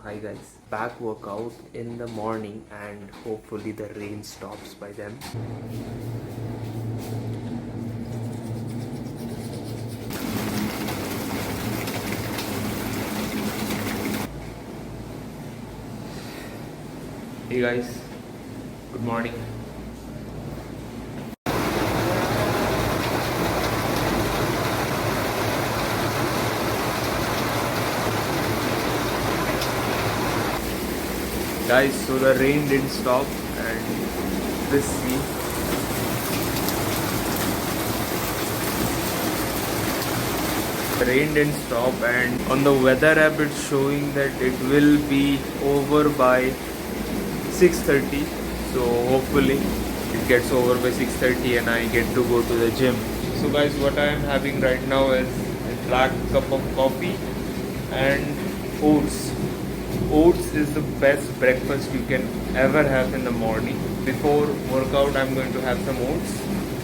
Hi guys, back workout in the morning and hopefully the rain stops by then. Hey guys, good morning. Guys, so the rain didn't stop and this sea. The rain didn't stop and on the weather app it's showing that it will be over by 6:30. So hopefully it gets over by 6:30 and I get to go to the gym. So guys, what I am having right now is a black cup of coffee and oats. Oats is the best breakfast you can ever have in the morning. Before workout, I'm going to have some oats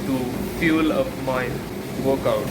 to fuel up my workout.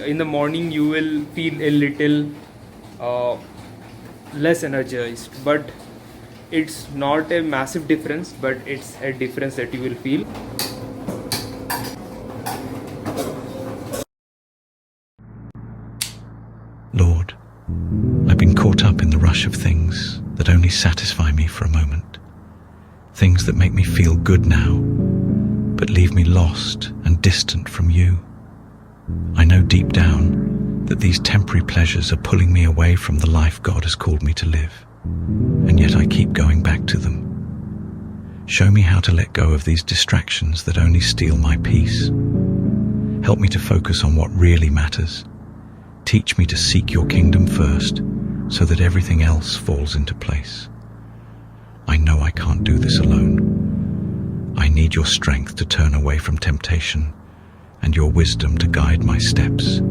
In the morning you will feel a little less energized, but it's not a massive difference, but it's a difference that you will feel. Lord, I've been caught up in the rush of things that only satisfy me for a moment, things that make me feel good now, but leave me lost and distant from you. I know deep down that these temporary pleasures are pulling me away from the life God has called me to live, and yet I keep going back to them. Show me how to let go of these distractions that only steal my peace. Help me to focus on what really matters. Teach me to seek your kingdom first, so that everything else falls into place. I know I can't do this alone. I need your strength to turn away from temptation and your wisdom to guide my steps.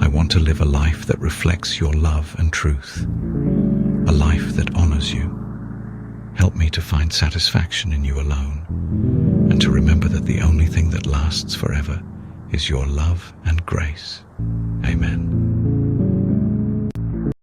I want to live a life that reflects your love and truth, a life that honors you. Help me to find satisfaction in you alone, and to remember that the only thing that lasts forever is your love and grace. Amen.